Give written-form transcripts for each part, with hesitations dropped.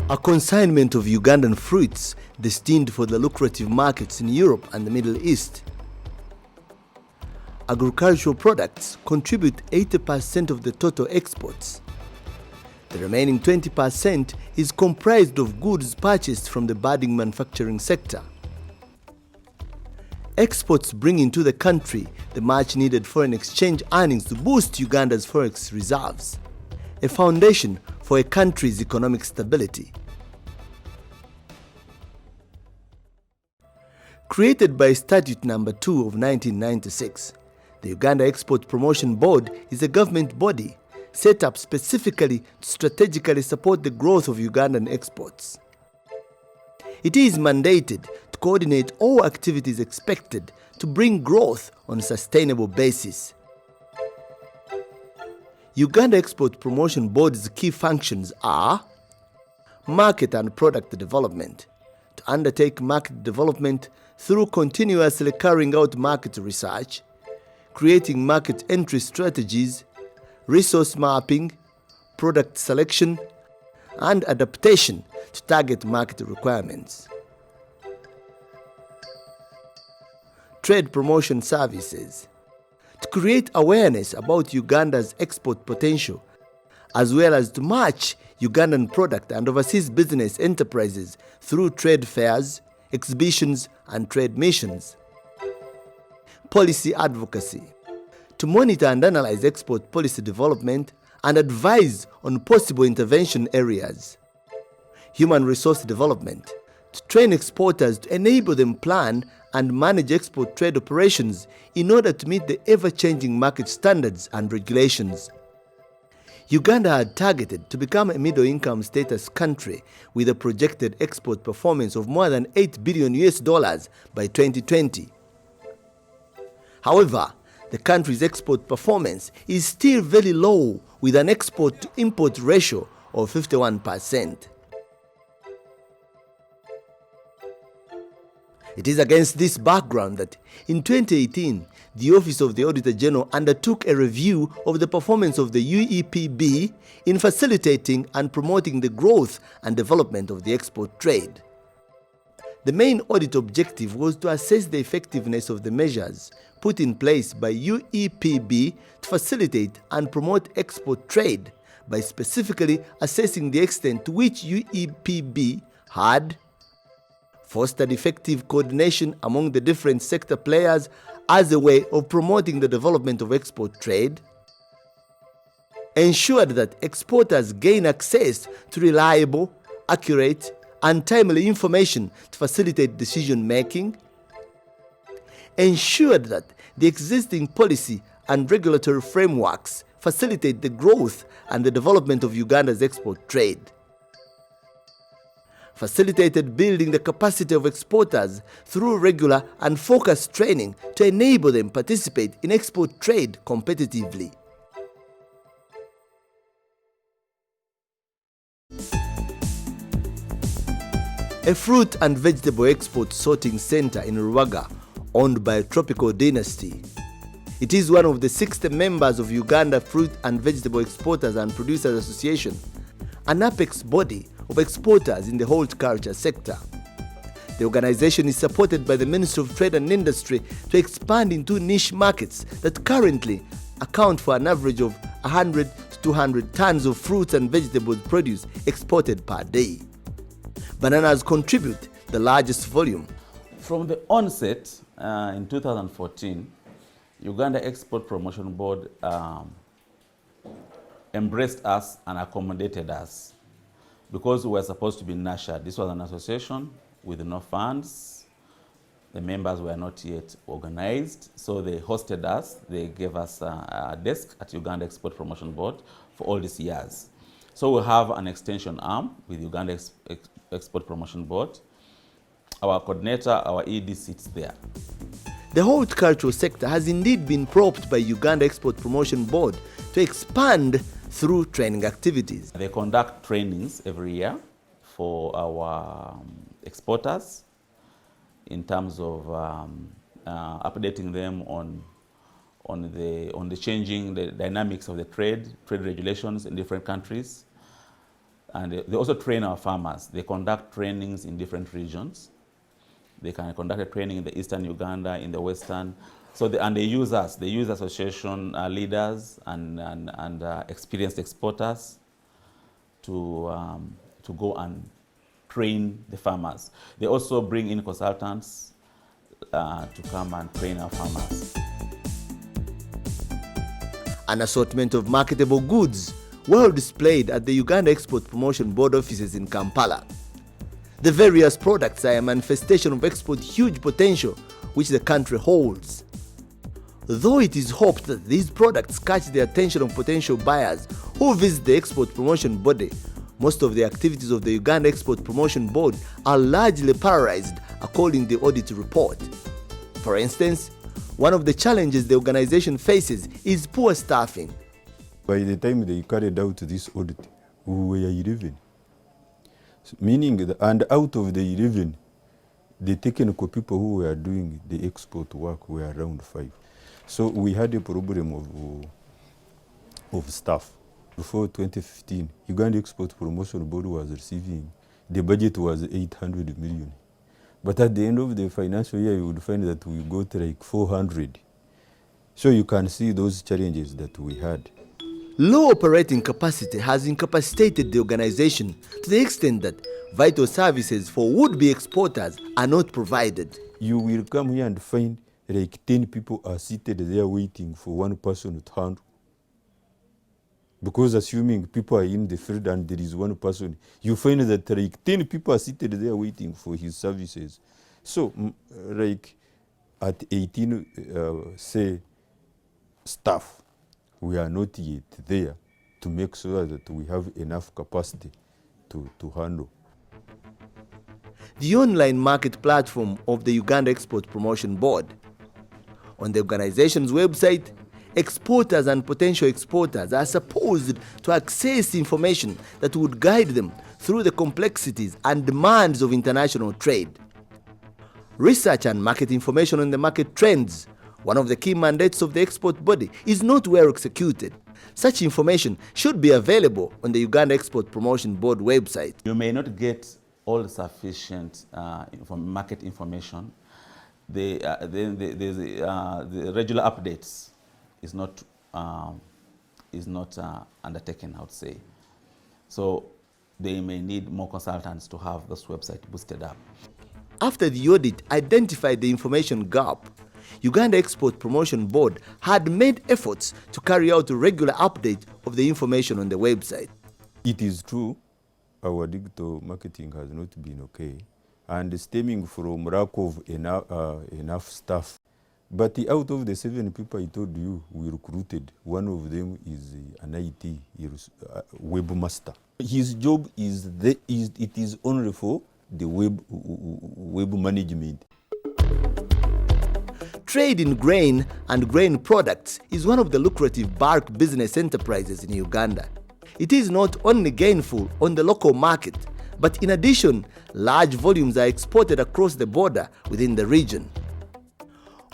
A consignment of Ugandan fruits destined for the lucrative markets in Europe and the Middle East. Agricultural products contribute 80% of the total exports. The remaining 20% is comprised of goods purchased from the budding manufacturing sector. Exports bring into the country the much-needed foreign exchange earnings to boost Uganda's forex reserves, a foundation for a country's economic stability. Created by Statute No. 2 of 1996, the Uganda Export Promotion Board is a government body set up specifically to strategically support the growth of Ugandan exports. It is mandated to coordinate all activities expected to bring growth on a sustainable basis. Uganda Export Promotion Board's key functions are market and product development, to undertake market development through continuously carrying out market research, creating market entry strategies, resource mapping, product selection, and adaptation to target market requirements. Trade promotion services, to create awareness about Uganda's export potential, as well as to match Ugandan product and overseas business enterprises through trade fairs, exhibitions, and trade missions. Policy advocacy, to monitor and analyze export policy development and advise on possible intervention areas. Human resource development, to train exporters to enable them plan and manage export trade operations in order to meet the ever-changing market standards and regulations. Uganda had targeted to become a middle-income status country with a projected export performance of more than $8 billion by 2020. However, the country's export performance is still very low, with an export-to-import ratio of 51%. It is against this background that in 2018, the Office of the Auditor General undertook a review of the performance of the UEPB in facilitating and promoting the growth and development of the export trade. The main audit objective was to assess the effectiveness of the measures put in place by UEPB to facilitate and promote export trade by specifically assessing the extent to which UEPB had fostered effective coordination among the different sector players as a way of promoting the development of export trade, ensured that exporters gain access to reliable, accurate, and timely information to facilitate decision-making, ensured that the existing policy and regulatory frameworks facilitate the growth and the development of Uganda's export trade, facilitated building the capacity of exporters through regular and focused training to enable them participate in export trade competitively. A fruit and vegetable export sorting center in Ruwaga, owned by a tropical dynasty. It is one of the 60 members of Uganda Fruit and Vegetable Exporters and Producers Association, an apex body of exporters in the horticulture sector. The organization is supported by the Ministry of Trade and Industry to expand into niche markets that currently account for an average of 100 to 200 tons of fruits and vegetables produce exported per day. Bananas contribute the largest volume. From the onset in 2014, Uganda Export Promotion Board embraced us and accommodated us because we were supposed to be nurtured. This was an association with no funds. The members were not yet organized, so they hosted us. They gave us a desk at Uganda Export Promotion Board for all these years. So we have an extension arm with Uganda Export Promotion Board. Our coordinator, our ED, sits there. The horticultural sector has indeed been propped by Uganda Export Promotion Board to expand through training activities. They conduct trainings every year for our exporters in terms of updating them on the changing the dynamics of the trade regulations in different countries. And they also train our farmers. They conduct trainings in different regions. They can conduct a training in the eastern Uganda, in the western. So and they use us. They use association leaders and experienced exporters to go and train the farmers. They also bring in consultants to come and train our farmers. An assortment of marketable goods well displayed at the Uganda Export Promotion Board offices in Kampala. The various products are a manifestation of export huge potential which the country holds. Though it is hoped that these products catch the attention of potential buyers who visit the Export Promotion Body, most of the activities of the Uganda Export Promotion Board are largely paralyzed according to the audit report. For instance, one of the challenges the organization faces is poor staffing. By the time they carried out this audit, we were 11. Meaning, and out of the 11, the technical people who were doing the export work were around 5. So we had a problem of staff. Before 2015, Uganda Export Promotion Board was receiving, the budget was 800 million. But at the end of the financial year, you would find that we got like 400. So you can see those challenges that we had. Low operating capacity has incapacitated the organization to the extent that vital services for would-be exporters are not provided. You will come here and find like 10 people are seated there waiting for one person to handle. Because assuming people are in the field and there is one person, you find that like 10 people are seated there waiting for his services. So like at 18, say, staff, we are not yet there to make sure that we have enough capacity to handle. The online market platform of the Uganda Export Promotion Board. On the organization's website, exporters and potential exporters are supposed to access information that would guide them through the complexities and demands of international trade. Research and market information on the market trends, one of the key mandates of the export body, is not well executed. Such information should be available on the Uganda Export Promotion Board website. You may not get all sufficient market information. The regular updates is not undertaken, I would say. So they may need more consultants to have this website boosted up. After the audit identified the information gap, Uganda Export Promotion Board had made efforts to carry out a regular update of the information on the website. It is true, our digital marketing has not been okay, and stemming from lack of enough staff. But out of the 7 people I told you we recruited, one of them is an IT webmaster. His job is only for the web management. Trade in grain and grain products is one of the lucrative bulk business enterprises in Uganda. It is not only gainful on the local market, but in addition, large volumes are exported across the border within the region.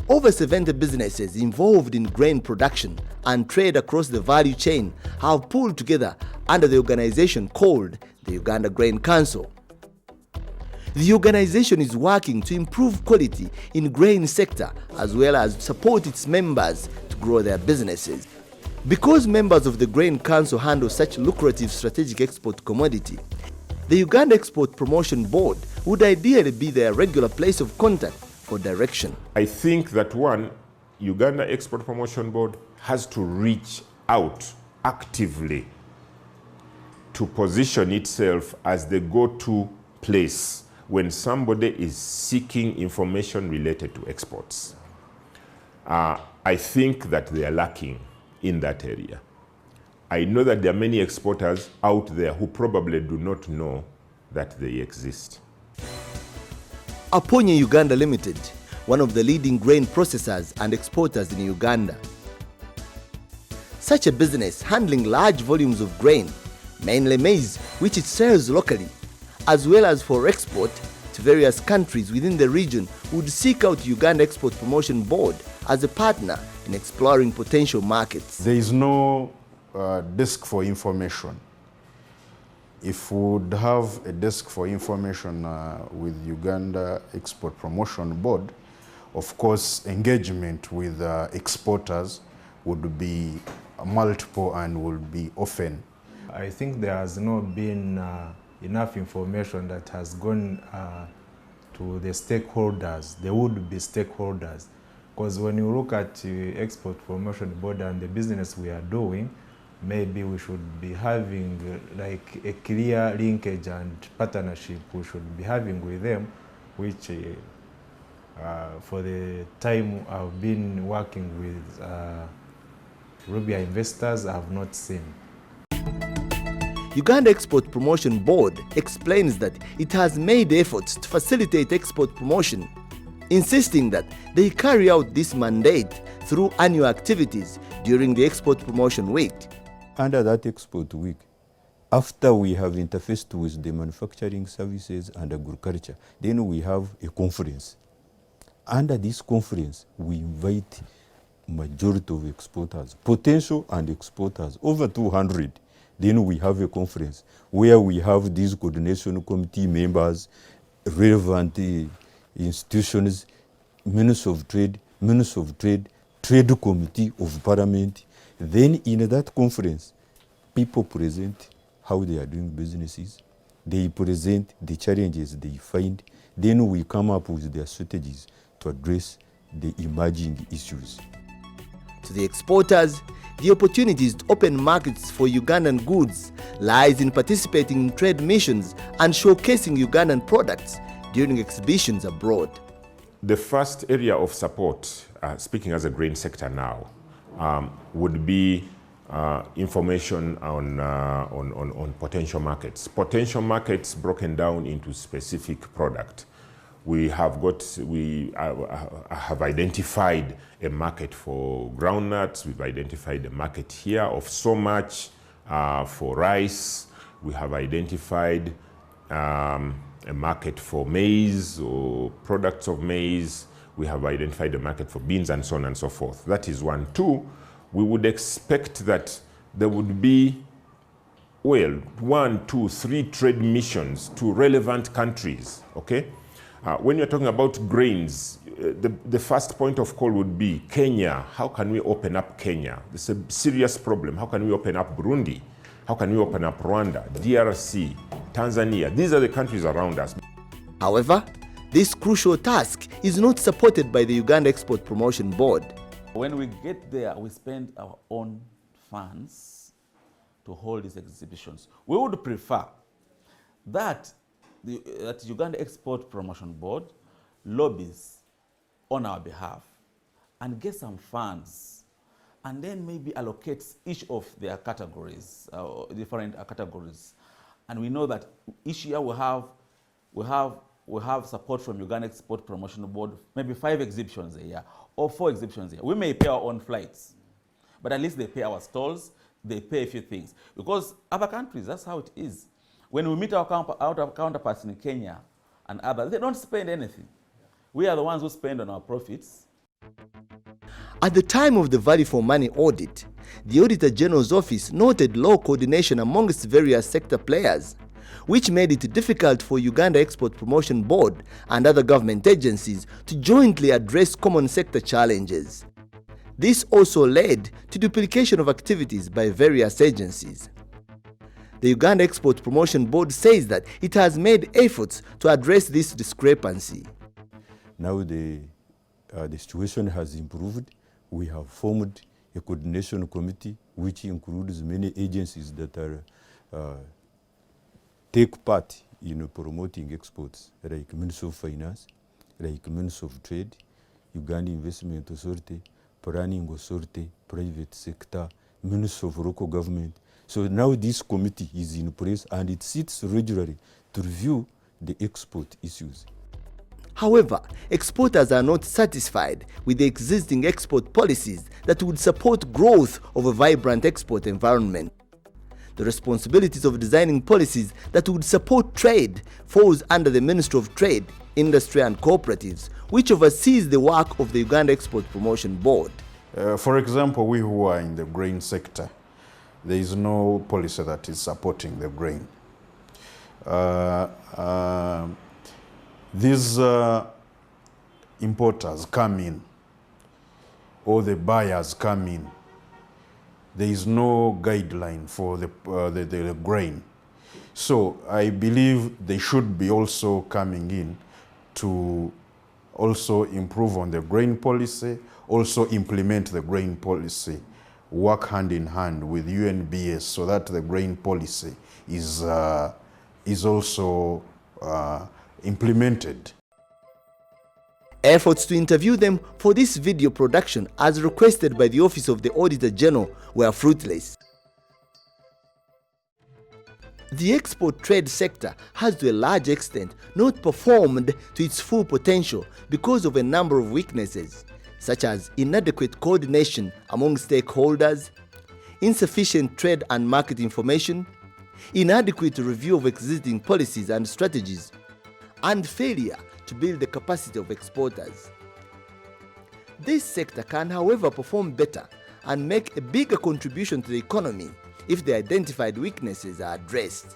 Over 70 businesses involved in grain production and trade across the value chain have pulled together under the organization called the Uganda Grain Council. The organization is working to improve quality in grain sector as well as support its members to grow their businesses. Because members of the Grain Council handle such lucrative strategic export commodity, the Uganda Export Promotion Board would ideally be their regular place of contact for direction. I think that one, Uganda Export Promotion Board has to reach out actively to position itself as the go-to place when somebody is seeking information related to exports. I think that they are lacking in that area. I know that there are many exporters out there who probably do not know that they exist. Aponye Uganda Limited, one of the leading grain processors and exporters in Uganda. Such a business handling large volumes of grain, mainly maize, which it sells locally, as well as for export to various countries within the region, would seek out Uganda Export Promotion Board as a partner in exploring potential markets. There is no desk for information. if we would have a desk for information with Uganda Export Promotion Board, of course, engagement with exporters would be multiple and would be often. I think there has not been enough information that has gone to the stakeholders, the would-be stakeholders. Because when you look at the Export Promotion Board and the business we are doing, maybe we should be having like a clear linkage and partnership we should be having with them, which for the time I've been working with Rubia investors, I have not seen. Uganda Export Promotion Board explains that it has made efforts to facilitate export promotion, insisting that they carry out this mandate through annual activities during the Export Promotion Week. Under that export week, after we have interfaced with the manufacturing services and agriculture, then we have a conference. Under this conference, we invite majority of exporters, potential and exporters, over 200. Then we have a conference where we have these coordination committee members, relevant institutions, Minister of Trade, Trade Committee of Parliament. Then in that conference, people present how they are doing businesses. They present the challenges they find. Then we come up with their strategies to address the emerging issues. To the exporters, the opportunities to open markets for Ugandan goods lies in participating in trade missions and showcasing Ugandan products during exhibitions abroad. The first area of support, speaking as a grain sector now, would be information on potential markets. Potential markets broken down into specific product. We have identified a market for groundnuts. We've identified a market here of so much for rice. We have identified a market for maize or products of maize. We have identified a market for beans and so on and so forth. That is one. Two, we would expect that there would be, well, 1, 2, 3 trade missions to relevant countries, okay? When you're talking about grains, the first point of call would be Kenya. How can we open up Kenya? It's a serious problem. How can we open up Burundi? How can we open up Rwanda, DRC, Tanzania? These are the countries around us. However, this crucial task is not supported by the Uganda Export Promotion Board. When we get there, we spend our own funds to hold these exhibitions. We would prefer that the Uganda Export Promotion Board lobbies on our behalf and get some funds and then maybe allocates each of their categories, different categories. And we know that each year we have support from Uganda Export Promotion Board, maybe 5 exhibitions a year or 4 exhibitions a year. We may pay our own flights, but at least they pay our stalls, they pay a few things. Because other countries, that's how it is. When we meet our counterparts in Kenya and others, they don't spend anything. We are the ones who spend on our profits. At the time of the Value for Money audit, the Auditor General's office noted low coordination amongst various sector players, which made it difficult for Uganda Export Promotion Board and other government agencies to jointly address common sector challenges. This also led to duplication of activities by various agencies. The Uganda Export Promotion Board says that it has made efforts to address this discrepancy. Now the situation has improved. We have formed a coordination committee which includes many agencies that are take part in promoting exports, like Ministry of Finance, like Ministry of Trade, Uganda Investment Authority, Planning Authority, private sector, Ministry of Local Government. So now this committee is in place and it sits regularly to review the export issues. However, exporters are not satisfied with the existing export policies that would support growth of a vibrant export environment. The responsibilities of designing policies that would support trade falls under the Ministry of Trade, Industry and Cooperatives, which oversees the work of the Uganda Export Promotion Board. For example, we who are in the grain sector, there is no policy that is supporting the grain. these importers come in, or the buyers come in, there is no guideline for the grain. So I believe they should be also coming in to also improve on the grain policy, also implement the grain policy, work hand in hand with UNBS so that the grain policy is also implemented. Efforts to interview them for this video production, as requested by the Office of the Auditor General, were fruitless. The export trade sector has to a large extent not performed to its full potential because of a number of weaknesses, such as inadequate coordination among stakeholders, insufficient trade and market information, inadequate review of existing policies and strategies, and failure to build the capacity of exporters. This sector can, however, perform better and make a bigger contribution to the economy if the identified weaknesses are addressed.